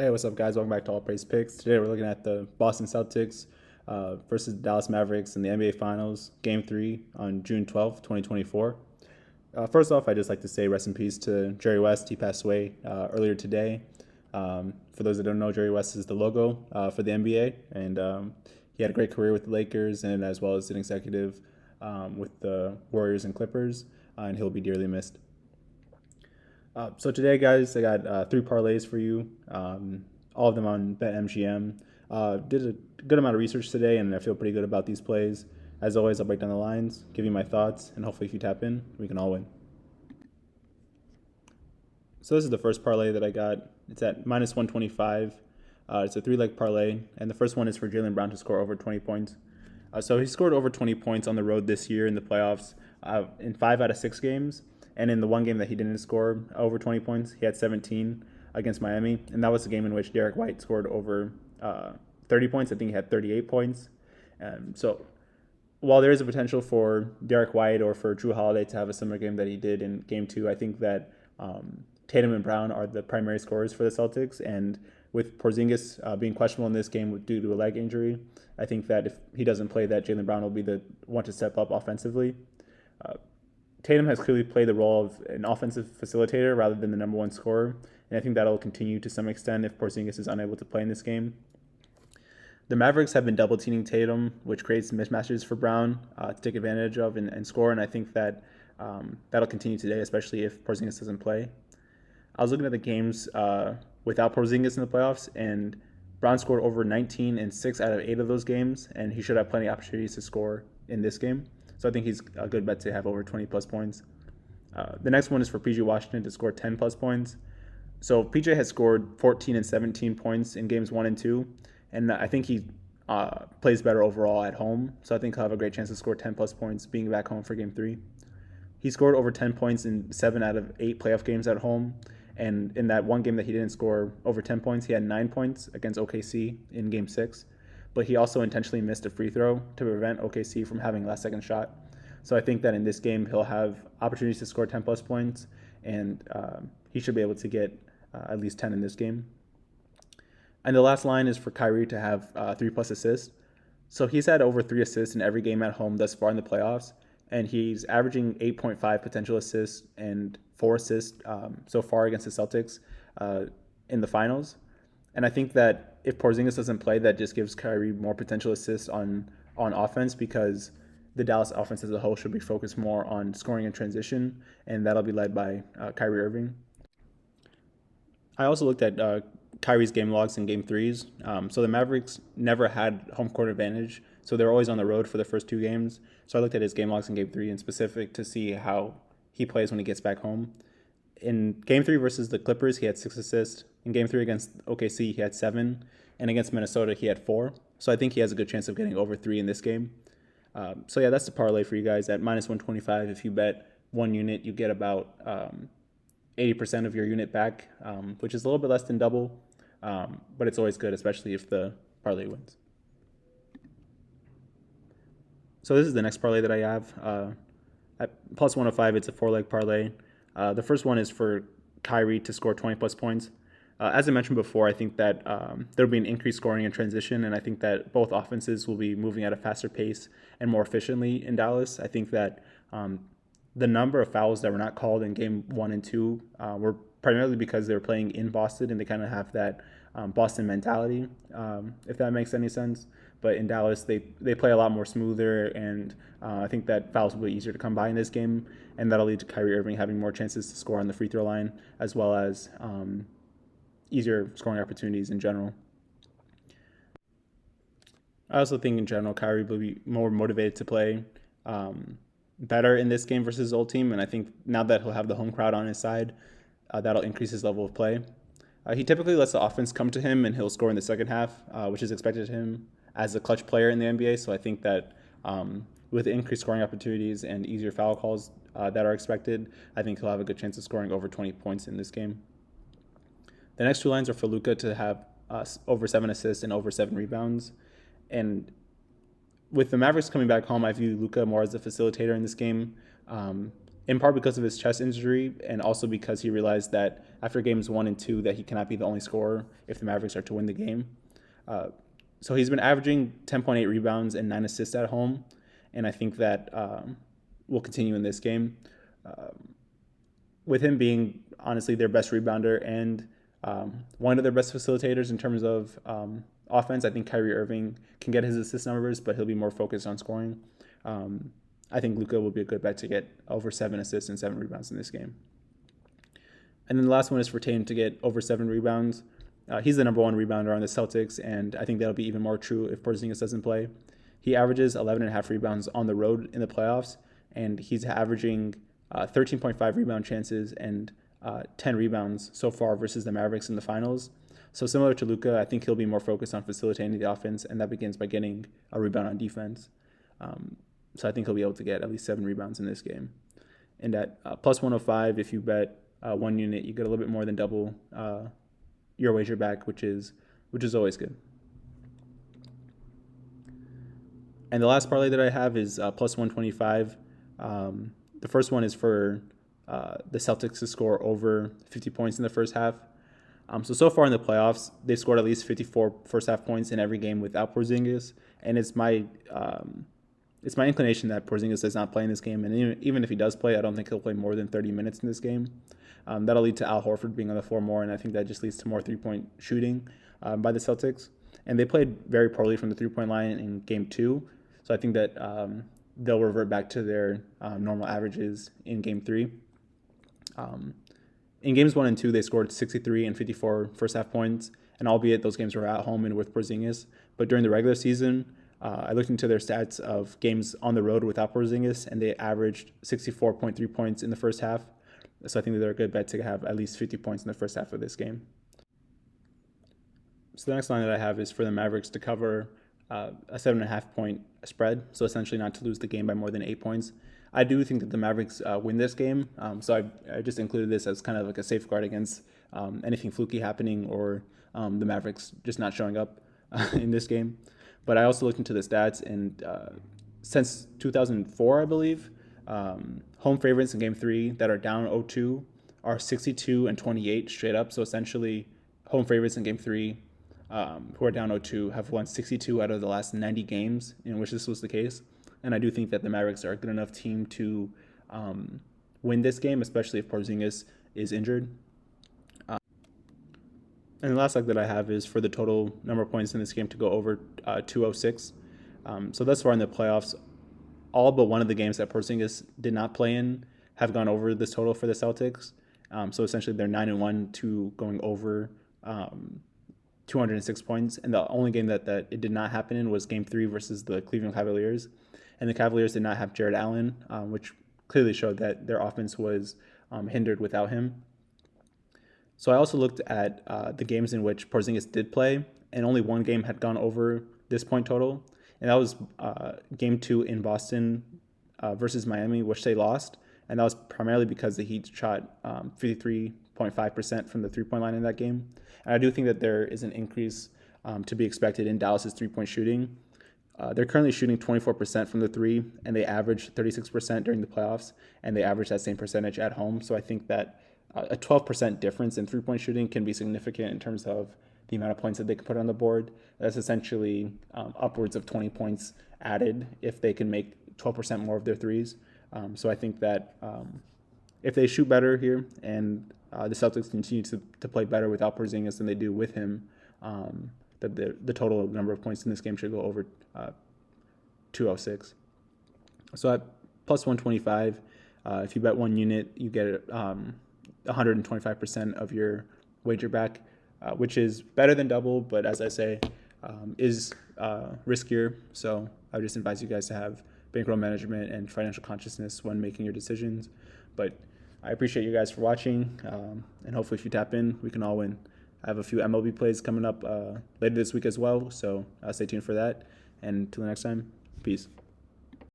Hey, what's up, guys? Welcome back to All Praise Picks. Today we're looking at the Boston Celtics versus the Dallas Mavericks in the NBA Finals, Game 3 on June 12th, 2024. First off, I'd just like to say rest in peace to Jerry West. He passed away earlier today. For those that don't know, Jerry West is the logo for the NBA, and he had a great career with the Lakers and as well as an executive with the Warriors and Clippers, and he'll be dearly missed. So today, guys, I got three parlays for you, all of them on BetMGM. Did a good amount of research today, and I feel pretty good about these plays. As always, I'll break down the lines, give you my thoughts, and hopefully if you tap in, we can all win. So this is the first parlay that I got. It's at minus 125. It's a three-leg parlay, and the first one is for Jaylen Brown to score over 20 points. So he scored over 20 points on the road this year in the playoffs in 5 out of 6 games. And in the one game that he didn't score over 20 points, he had 17 against Miami. And that was the game in which Derek White scored over 30 points. I think he had 38 points. So while there is a potential for Derek White or for Drew Holiday to have a similar game that he did in Game 2, I think that Tatum and Brown are the primary scorers for the Celtics. And with Porzingis being questionable in this game due to a leg injury, I think that if he doesn't play, that Jaylen Brown will be the one to step up offensively. Tatum has clearly played the role of an offensive facilitator rather than the number one scorer, and I think that'll continue to some extent if Porzingis is unable to play in this game. The Mavericks have been double-teaming Tatum, which creates mismatches for Brown to take advantage of and score, and I think that that'll continue today, especially if Porzingis doesn't play. I was looking at the games without Porzingis in the playoffs, and Brown scored over 19 in 6 out of 8 of those games, and he should have plenty of opportunities to score in this game. So I think he's a good bet to have over 20-plus points. The next one is for PJ Washington to score 10-plus points. So PJ has scored 14 and 17 points in games 1 and 2, and I think he plays better overall at home. So I think he'll have a great chance to score 10-plus points being back home for Game 3. He scored over 10 points in 7 out of 8 playoff games at home. And in that one game that he didn't score over 10 points, he had 9 points against OKC in Game 6. But he also intentionally missed a free throw to prevent OKC from having a last-second shot. So I think that in this game, he'll have opportunities to score 10-plus points, and he should be able to get at least 10 in this game. And the last line is for Kyrie to have 3-plus assists. So he's had over 3 assists in every game at home thus far in the playoffs, and he's averaging 8.5 potential assists and 4 assists so far against the Celtics in the finals. And I think that if Porzingis doesn't play, that just gives Kyrie more potential assists on offense, because the Dallas offense as a whole should be focused more on scoring in transition, and that'll be led by Kyrie Irving. I also looked at Kyrie's game logs in Game 3s. So the Mavericks never had home court advantage, so they're always on the road for the first 2 games. So I looked at his game logs in Game 3 in specific to see how he plays when he gets back home. In Game 3 versus the Clippers, he had 6 assists. In Game 3 against OKC, he had 7. And against Minnesota, he had 4. So I think he has a good chance of getting over 3 in this game. So yeah, that's the parlay for you guys at minus 125. If you bet 1 unit, you get about 80% of your unit back, which is a little bit less than double. But it's always good, especially if the parlay wins. So this is the next parlay that I have. At plus 105, it's a 4-leg parlay. The first one is for Kyrie to score 20-plus points. As I mentioned before, I think that there will be an increased scoring in transition, and I think that both offenses will be moving at a faster pace and more efficiently in Dallas. I think that the number of fouls that were not called in Game 1 and 2 were primarily because they were playing in Boston, and they kind of have that Boston mentality, if that makes any sense. But in Dallas, they play a lot more smoother, and I think that fouls will be easier to come by in this game, and that'll lead to Kyrie Irving having more chances to score on the free throw line, as well as easier scoring opportunities in general. I also think in general, Kyrie will be more motivated to play better in this game versus his old team, and I think now that he'll have the home crowd on his side, that'll increase his level of play. He typically lets the offense come to him, and he'll score in the second half, which is expected of him as a clutch player in the NBA. So I think that with increased scoring opportunities and easier foul calls that are expected, I think he'll have a good chance of scoring over 20 points in this game. The next 2 lines are for Luka to have over 7 assists and over 7 rebounds. And with the Mavericks coming back home, I view Luka more as a facilitator in this game. in part because of his chest injury, and also because he realized that after games 1 and 2 that he cannot be the only scorer if the Mavericks are to win the game. So he's been averaging 10.8 rebounds and 9 assists at home, and I think that will continue in this game. With him being honestly their best rebounder and one of their best facilitators in terms of offense, I think Kyrie Irving can get his assist numbers, but he'll be more focused on scoring. I think Luka will be a good bet to get over 7 assists and 7 rebounds in this game. And then the last one is for Tatum to get over 7 rebounds. He's the number 1 rebounder on the Celtics, and I think that'll be even more true if Porzingis doesn't play. He averages 11.5 rebounds on the road in the playoffs, and he's averaging 13.5 rebound chances and 10 rebounds so far versus the Mavericks in the finals. So similar to Luka, I think he'll be more focused on facilitating the offense, and that begins by getting a rebound on defense. So I think he'll be able to get at least 7 rebounds in this game. And at plus 105, if you bet 1 unit, you get a little bit more than double your wager back, which is always good. And the last parlay that I have is plus 125. The first one is for the Celtics to score over 50 points in the first half. So far in the playoffs, they've scored at least 54 first half points in every game without Porzingis, and it's my inclination that Porzingis does not play in this game, and even if he does play, I don't think he'll play more than 30 minutes in this game. That'll lead to Al Horford being on the floor more, and I think that just leads to more three-point shooting by the Celtics. And they played very poorly from the three-point line in Game 2, so I think that they'll revert back to their normal averages in Game 3. In Games 1 and 2, they scored 63 and 54 first-half points, and albeit those games were at home and with Porzingis, but during the regular season, I looked into their stats of games on the road without Porzingis, and they averaged 64.3 points in the first half. So I think that they're a good bet to have at least 50 points in the first half of this game. So the next line that I have is for the Mavericks to cover a 7.5 point spread, so essentially not to lose the game by more than 8 points. I do think that the Mavericks win this game, so I just included this as kind of like a safeguard against anything fluky happening or the Mavericks just not showing up in this game. But I also looked into the stats, and since 2004, I believe, home favorites in Game 3 that are down 0-2 are 62 and 28 straight up. So essentially, home favorites in Game 3 who are down 0-2 have won 62 out of the last 90 games in which this was the case. And I do think that the Mavericks are a good enough team to win this game, especially if Porzingis is injured. And the last leg that I have is for the total number of points in this game to go over 206. So thus far in the playoffs, all but one of the games that Porzingis did not play in have gone over this total for the Celtics. So essentially they're 9-1 to going over 206 points. And the only game that it did not happen in was Game 3 versus the Cleveland Cavaliers. And the Cavaliers did not have Jared Allen, which clearly showed that their offense was hindered without him. So I also looked at the games in which Porzingis did play, and only one game had gone over this point total, and that was Game 2 in Boston versus Miami, which they lost, and that was primarily because the Heat shot 53.5% from the three-point line in that game. And I do think that there is an increase to be expected in Dallas's three-point shooting. They're currently shooting 24% from the three, and they averaged 36% during the playoffs, and they averaged that same percentage at home. So I think that a 12% difference in three-point shooting can be significant in terms of the amount of points that they can put on the board. That's essentially upwards of 20 points added if they can make 12% more of their threes. So I think that if they shoot better here and the Celtics continue to play better without Porzingis than they do with him, that the total number of points in this game should go over 206. So at plus 125, if you bet 1 unit, you get 125% of your wager back, which is better than double, but as I say, is riskier. So I would just advise you guys to have bankroll management and financial consciousness when making your decisions. But I appreciate you guys for watching, and hopefully if you tap in, we can all win. I have a few MLB plays coming up later this week as well, so stay tuned for that. And until next time, peace.